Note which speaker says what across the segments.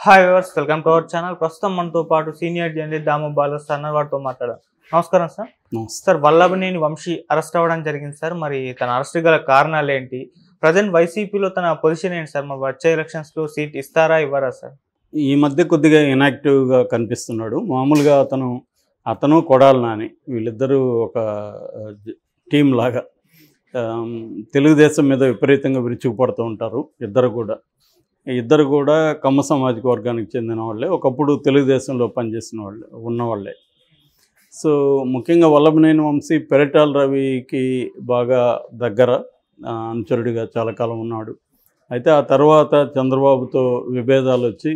Speaker 1: Hi viewers, welcome to our channel. ప్రస్తుతం మనతో పాటు senior journalist Damu Bala sir వారితో మాట్లాడారు. నమస్కారం sir. Sir, Vallabhaneni Vamsi arrest అవ్వడం జరిగింది సార్. మరి తన అరెస్ట్ గల కారణాలు ఏంటి? ప్రజెంట్ వైసీపీలో తన పొజిషన్ ఏంటి సార్? మరి వచ్చే ఎలక్షన్స్లో సీట్ ఇస్తారా ఇవ్వరా సార్?
Speaker 2: ఈ మధ్య కొద్దిగా ఇనాక్టివ్గా కనిపిస్తున్నాడు. మామూలుగా అతను కొడాలి నాని వీళ్ళిద్దరూ ఒక టీం లాగా తెలుగుదేశం మీద విపరీతంగా విరుచుకుపడుతూ ఉంటారు. ఇద్దరు కూడా కమ్మ సామాజిక వర్గానికి చెందిన వాళ్ళే, ఒకప్పుడు తెలుగుదేశంలో పనిచేసిన వాళ్ళే ఉన్నవాళ్ళే. సో ముఖ్యంగా వల్లభనేని వంశీ పెరటాల రవికి బాగా దగ్గర అనుచరుడిగా చాలా కాలం ఉన్నాడు. అయితే ఆ తర్వాత చంద్రబాబుతో విభేదాలు వచ్చి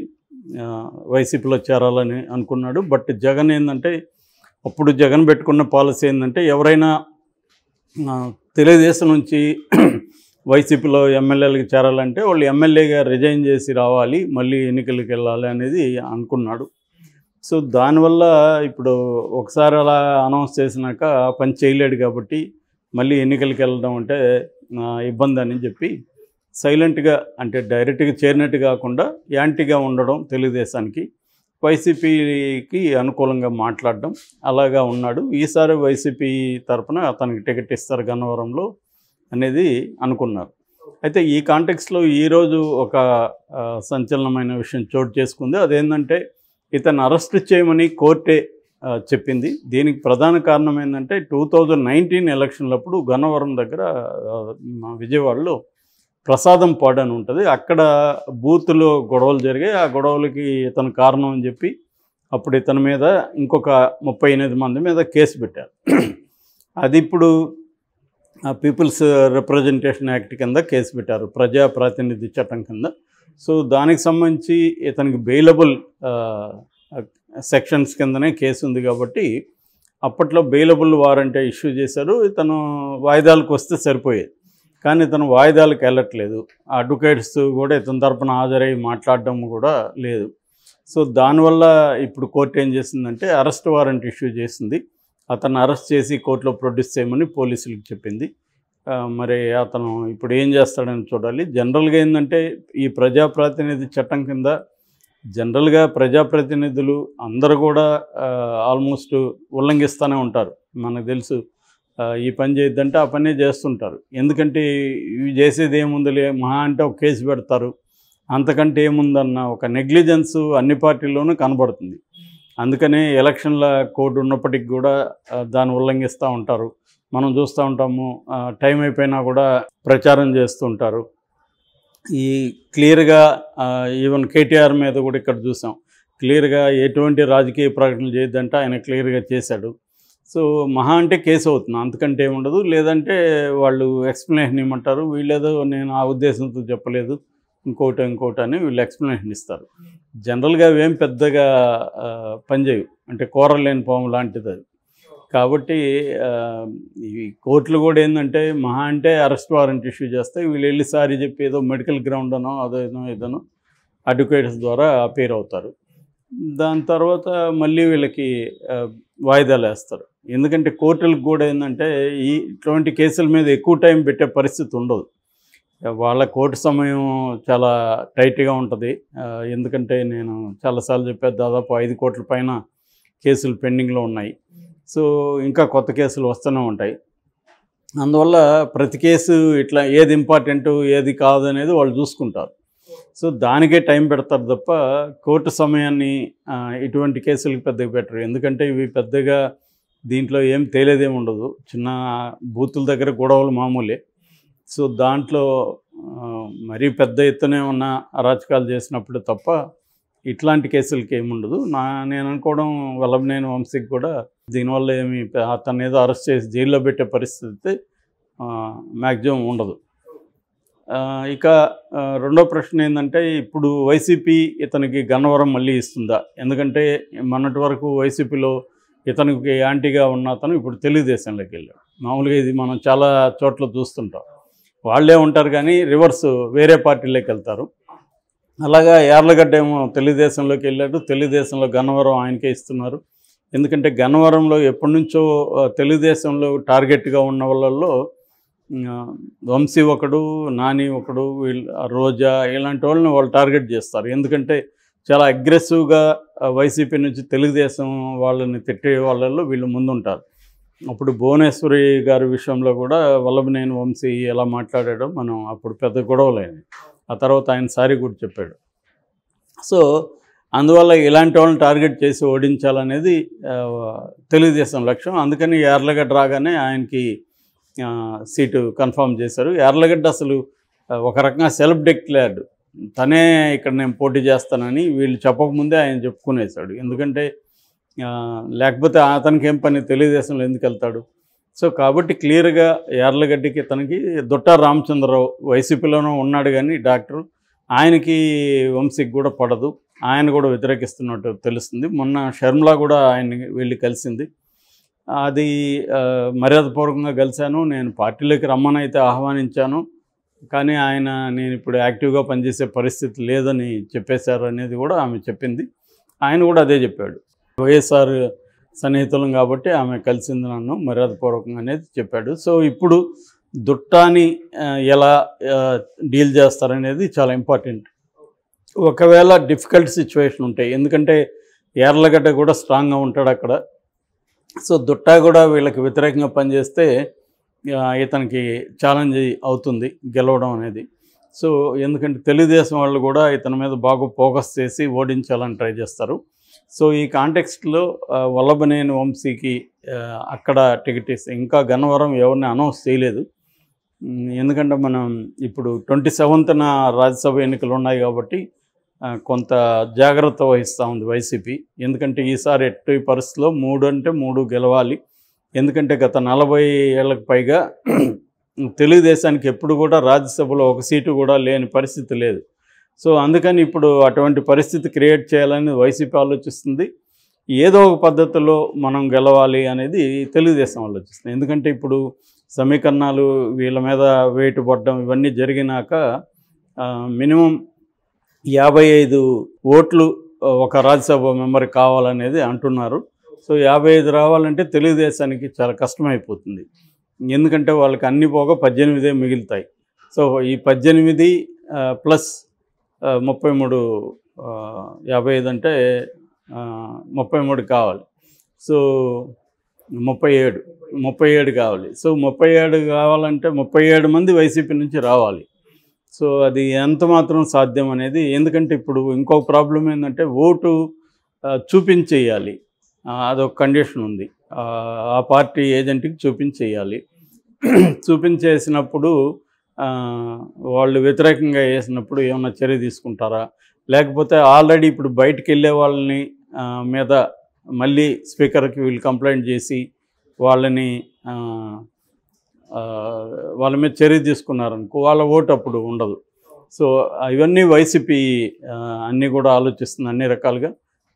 Speaker 2: వైసీపీలో చేరాలని అనుకున్నాడు. బట్ జగన్ ఏంటంటే, అప్పుడు జగన్ పెట్టుకున్న పాలసీ ఏంటంటే, ఎవరైనా తెలుగుదేశం నుంచి వైసీపీలో ఎమ్మెల్యేలకు చేరాలంటే వాళ్ళు ఎమ్మెల్యేగా రిజైన్ చేసి రావాలి, మళ్ళీ ఎన్నికలకు వెళ్ళాలి అనేది అనుకున్నాడు. సో దానివల్ల ఇప్పుడు ఒకసారి అలా అనౌన్స్ చేసినాక పని చేయలేడు కాబట్టి మళ్ళీ ఎన్నికలకు వెళ్ళడం అంటే ఇబ్బంది అని చెప్పి సైలెంట్గా, అంటే డైరెక్ట్గా చేరినట్టు కాకుండా యాంటీగా ఉండడం, తెలుగుదేశానికి వైసీపీకి అనుకూలంగా మాట్లాడడం అలాగా ఉన్నాడు. ఈసారి వైసీపీ తరఫున అతనికి టికెట్ ఇస్తారు గన్నవరంలో అనేది అనుకున్నారు. అయితే ఈ కాంటెక్స్లో ఈరోజు ఒక సంచలనమైన విషయం చోటు చేసుకుంది. అదేంటంటే, ఇతను అరెస్ట్ చేయమని కోర్టే చెప్పింది. దీనికి ప్రధాన కారణం ఏంటంటే, 2019 ఎలక్షన్లప్పుడు గన్నవరం దగ్గర విజయవాడలో ప్రసాదం పాడు అని ఉంటుంది, అక్కడ బూత్లో గొడవలు జరిగాయి. ఆ గొడవలకి ఇతను కారణం అని చెప్పి అప్పుడు ఇతని మీద ఇంకొక 38 మంది మీద కేసు పెట్టారు. అది ఇప్పుడు పీపుల్స్ రిప్రజెంటేషన్ యాక్ట్ కింద కేసు పెట్టారు, ప్రజాప్రాతినిధ్య చట్టం కింద. సో దానికి సంబంధించి ఇతనికి బెయిలబుల్ సెక్షన్స్ కిందనే కేసు ఉంది కాబట్టి అప్పట్లో బెయిలబుల్ వారంట్ ఇష్యూ చేశారు. ఇతను వాయిదాలకు వస్తే సరిపోయేది, కానీ ఇతను వాయిదాలకు వెళ్ళట్లేదు. అడ్వకేట్స్ కూడా ఇతని తరపున హాజరై మాట్లాడడం కూడా లేదు. సో దానివల్ల ఇప్పుడు కోర్టు ఏం చేసిందంటే, అరెస్ట్ వారెంట్ ఇష్యూ చేసింది. అతను అరెస్ట్ చేసి కోర్టులో ప్రొడ్యూస్ చేయమని పోలీసులకు చెప్పింది. మరి అతను ఇప్పుడు ఏం చేస్తాడని చూడాలి. జనరల్గా ఏంటంటే, ఈ ప్రజాప్రాతినిధ్య చట్టం కింద జనరల్గా ప్రజాప్రతినిధులు అందరూ కూడా ఆల్మోస్ట్ ఉల్లంఘిస్తూనే ఉంటారు. మనకు తెలుసు, ఈ పని చేయొద్దంటే ఆ పనే చేస్తుంటారు. ఎందుకంటే ఇవి చేసేది ఏముందిలే, మహా అంటే ఒక కేసు పెడతారు, అంతకంటే ఏముందన్న ఒక నెగ్లిజెన్స్ అన్ని పార్టీల్లోనూ కనబడుతుంది. అందుకనే ఎలక్షన్ల కోడ్ ఉన్నప్పటికి కూడా దాన్ని ఉల్లంఘిస్తూ ఉంటారు. మనం చూస్తూ ఉంటాము, టైం అయిపోయినా కూడా ప్రచారం చేస్తూ ఉంటారు. ఈ క్లియర్గా ఈవెన్ కేటీఆర్ మీద కూడా ఇక్కడ చూసాం, క్లియర్గా ఎటువంటి రాజకీయ ప్రకటనలు చేయొద్దంటే ఆయన క్లియర్గా చేశాడు. సో మహా అంటే కేసు అవుతుంది, అంతకంటే ఏముండదు. లేదంటే వాళ్ళు ఎక్స్ప్లెనేషన్ ఇవ్వమంటారు, వీళ్ళేదో నేను ఆ ఉద్దేశంతో చెప్పలేదు, ఇంకోటి అని వీళ్ళు ఎక్స్ప్లెనేషన్ ఇస్తారు. జనరల్గా అవేం పెద్దగా పనిచేయవు, అంటే కూరలేని పాము లాంటిది అది. కాబట్టి ఈ కోర్టులు కూడా ఏంటంటే, మహా అంటే అరెస్ట్ వారెంట్ ఇష్యూ చేస్తే వీళ్ళు వెళ్ళి సారీ చెప్పి ఏదో మెడికల్ గ్రౌండ్ అనో ఏదోనో అడ్వకేట్స్ ద్వారా అపేర్ అవుతారు. దాని తర్వాత మళ్ళీ వీళ్ళకి వాయిదాలు వేస్తారు. ఎందుకంటే కోర్టులకు కూడా ఏంటంటే, ఇటువంటి కేసుల మీద ఎక్కువ టైం పెట్టే పరిస్థితి ఉండదు. వాళ్ళ కోర్టు సమయం చాలా టైట్గా ఉంటుంది. ఎందుకంటే నేను చాలాసార్లు చెప్పాను, దాదాపు 5 కోట్ల పైన కేసులు పెండింగ్లో ఉన్నాయి. సో ఇంకా కొత్త కేసులు వస్తూనే ఉంటాయి. అందువల్ల ప్రతి కేసు ఇట్లా ఏది ఇంపార్టెంటు ఏది కాదు అనేది వాళ్ళు చూసుకుంటారు. సో దానికే టైం పెడతారు తప్ప కోర్టు సమయాన్ని ఇటువంటి కేసులకు పెద్దగా పెట్టరు. ఎందుకంటే ఇవి పెద్దగా దీంట్లో ఏం తేలేదేమి ఉండదు, చిన్న బూతుల దగ్గర గొడవలు మామూలే. సో దాంట్లో మరీ పెద్ద ఎత్తునే ఉన్న అరాచకాలు చేసినప్పుడు తప్ప ఇట్లాంటి కేసులకి ఏముండదు. నేను అనుకోవడం, వల్లభనేని వంశీకి కూడా దీనివల్ల ఏమి అతను ఏదో అరెస్ట్ చేసి జైల్లో పెట్టే పరిస్థితి మ్యాక్సిమం ఉండదు. ఇక రెండో ప్రశ్న ఏంటంటే, ఇప్పుడు వైసీపీ ఇతనికి గన్నవరం మళ్ళీ ఇస్తుందా? ఎందుకంటే మొన్నటి వరకు వైసీపీలో ఇతనికి యాంటీగా ఉన్న అతను ఇప్పుడు తెలుగుదేశంలోకి వెళ్ళాడు. మామూలుగా ఇది మనం చాలా చోట్ల చూస్తుంటాం, వాళ్ళే ఉంటారు కానీ రివర్స్ వేరే పార్టీలోకి వెళ్తారు. అలాగా యార్లగడ్డ ఏమో తెలుగుదేశంలోకి వెళ్ళాడు, తెలుగుదేశంలో గన్నవరం ఆయనకే ఇస్తున్నారు. ఎందుకంటే గన్నవరంలో ఎప్పటి నుంచో తెలుగుదేశంలో టార్గెట్గా ఉన్న వాళ్ళల్లో వంశీ ఒకడు, నాని ఒకడు, రోజా ఇలాంటి వాళ్ళని వాళ్ళు టార్గెట్ చేస్తారు. ఎందుకంటే చాలా అగ్రెసివ్గా వైసీపీ నుంచి తెలుగుదేశం వాళ్ళని తిట్టే వాళ్ళల్లో వీళ్ళు ముందుంటారు. అప్పుడు భువనేశ్వరి గారి విషయంలో కూడా వల్లభనేని వంశీ ఎలా మాట్లాడాడో మనం అప్పుడు పెద్ద గొడవలైంది. ఆ తర్వాత ఆయన సారీ కూడా చెప్పాడు. సో అందువల్ల ఇలాంటి వాళ్ళని టార్గెట్ చేసి ఓడించాలనేది తెలుగుదేశం లక్ష్యం. అందుకని యార్లగడ్డ రాగానే ఆయనకి సీటు కన్ఫర్మ్ చేశారు. యార్లగడ్డ అసలు ఒక రకంగా సెల్ఫ్ డిక్లేర్డ్, తనే ఇక్కడ నేను పోటీ చేస్తానని వీళ్ళు చెప్పకముందే ఆయన చెప్పుకునేసాడు. ఎందుకంటే లేకపోతే అతనికి ఏం పని, తెలుగుదేశంలో ఎందుకు వెళ్తాడు? సో కాబట్టి క్లియర్గా యార్లగడ్డకి తనకి దుట్టా రామచంద్రరావు వైసీపీలోనూ ఉన్నాడు కానీ డాక్టర్, ఆయనకి వంశీకి కూడా పడదు, ఆయన కూడా వ్యతిరేకిస్తున్నట్టు తెలుస్తుంది. మొన్న షర్మిల కూడా ఆయన్ని వెళ్ళి కలిసింది. అది మర్యాదపూర్వకంగా కలిశాను, నేను పార్టీలోకి రమ్మని అయితే ఆహ్వానించాను, కానీ ఆయన నేను ఇప్పుడు యాక్టివ్గా పనిచేసే పరిస్థితి లేదని చెప్పేశారు అనేది కూడా ఆమె చెప్పింది. ఆయన కూడా అదే చెప్పాడు, వైఎస్ఆర్ సన్నిహితులం కాబట్టి ఆమె కలిసింది నన్ను మర్యాదపూర్వకంగా అనేది చెప్పాడు. సో ఇప్పుడు దుట్టాని ఎలా డీల్ చేస్తారనేది చాలా ఇంపార్టెంట్. ఒకవేళ డిఫికల్ట్ సిచ్యువేషన్ ఉంటాయి, ఎందుకంటే యార్లగడ్డ కూడా స్ట్రాంగ్గా ఉంటాడు అక్కడ. సో దుట్టా కూడా వీళ్ళకి వ్యతిరేకంగా పనిచేస్తే ఇతనికి ఛాలెంజ్ అవుతుంది గెలవడం అనేది. సో ఎందుకంటే తెలుగుదేశం వాళ్ళు కూడా ఇతని మీద బాగా ఫోకస్ చేసి ఓడించాలని ట్రై చేస్తారు. సో ఈ కాంటెక్స్ట్లో వల్లభనేని వంశీకి అక్కడ టికెట్ ఇస్తే, ఇంకా గన్నవరం ఎవరిని అనౌన్స్ చేయలేదు, ఎందుకంటే మనం ఇప్పుడు 27న రాజ్యసభ ఎన్నికలు ఉన్నాయి కాబట్టి కొంత జాగ్రత్త వహిస్తూ ఉంది వైసీపీ. ఎందుకంటే ఈసారి ఎట్టి పరిస్థితిలో 3 అంటే 3 గెలవాలి. ఎందుకంటే గత 40 ఏళ్ళకు పైగా తెలుగుదేశానికి ఎప్పుడు కూడా రాజ్యసభలో ఒక సీటు కూడా లేని పరిస్థితి లేదు. సో అందుకని ఇప్పుడు అటువంటి పరిస్థితి క్రియేట్ చేయాలని వైసీపీ ఆలోచిస్తుంది. ఏదో ఒక పద్ధతిలో మనం గెలవాలి అనేది తెలుగుదేశం ఆలోచిస్తుంది. ఎందుకంటే ఇప్పుడు సమీకరణాలు వీళ్ళ మీద వెయిట్ పడడం ఇవన్నీ జరిగినాక మినిమం 55 ఓట్లు ఒక రాజ్యసభ మెంబర్ కావాలనేది అంటున్నారు. సో 55 రావాలంటే తెలుగుదేశానికి చాలా కష్టమైపోతుంది. ఎందుకంటే వాళ్ళకి అన్ని పోగా 18 మిగులుతాయి. సో ఈ 18 ప్లస్ 33, 55 అంటే 33 కావాలి. సో 37 కావాలి. సో 37 కావాలంటే 37 మంది వైసీపీ నుంచి రావాలి. సో అది ఎంత మాత్రం సాధ్యం అనేది, ఎందుకంటే ఇప్పుడు ఇంకొక ప్రాబ్లం ఏంటంటే ఓటు చూపించేయాలి, అదొక కండిషన్ ఉంది. ఆ పార్టీ ఏజెంట్కి చూపించేయాలి. చూపించేసినప్పుడు వాళ్ళు వ్యతిరేకంగా వేసినప్పుడు ఏమైనా చర్య తీసుకుంటారా, లేకపోతే ఆల్రెడీ ఇప్పుడు బయటికి వెళ్ళే వాళ్ళని మీద మళ్ళీ స్పీకర్కి వీళ్ళు కంప్లైంట్ చేసి వాళ్ళని వాళ్ళ మీద చర్య తీసుకున్నారనుకో, వాళ్ళ ఓటు అప్పుడు ఉండదు. సో ఇవన్నీ వైసీపీ అన్నీ కూడా ఆలోచిస్తుంది అన్ని రకాలుగా.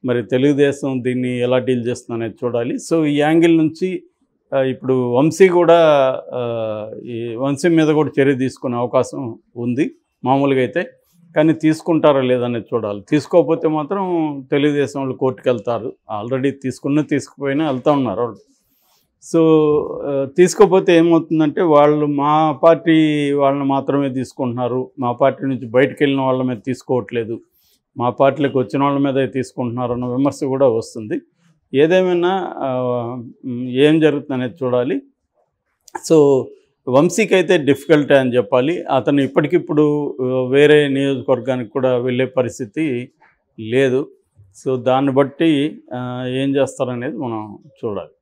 Speaker 2: మరి తెలుగుదేశం దీన్ని ఎలా డీల్ చేస్తుంది అనేది చూడాలి. సో ఈ యాంగిల్ నుంచి ఇప్పుడు వంశీ కూడా ఈ వంశీ మీద కూడా చర్య తీసుకునే అవకాశం ఉంది మామూలుగా అయితే, కానీ తీసుకుంటారా లేదనేది చూడాలి. తీసుకోకపోతే మాత్రం తెలుగుదేశం వాళ్ళు కోర్టుకు వెళ్తారు. ఆల్రెడీ తీసుకుపోయినా వెళ్తూ ఉన్నారు. సో తీసుకోకపోతే ఏమవుతుందంటే వాళ్ళు మా పార్టీ వాళ్ళని మాత్రమే తీసుకుంటున్నారు, మా పార్టీ నుంచి బయటకు వెళ్ళిన వాళ్ళ మీద తీసుకోవట్లేదు, మా పార్టీలోకి వచ్చిన వాళ్ళ మీద తీసుకుంటున్నారు అన్న విమర్శ కూడా వస్తుంది. ఏదేమైనా ఏం జరుగుతుంది అనేది చూడాలి. సో వంశీకి అయితే డిఫికల్ట్ అని చెప్పాలి. అతను ఇప్పటికిప్పుడు వేరే నియోజకవర్గానికి కూడా వెళ్ళే పరిస్థితి లేదు. సో దాన్ని బట్టి ఏం చేస్తారనేది మనం చూడాలి.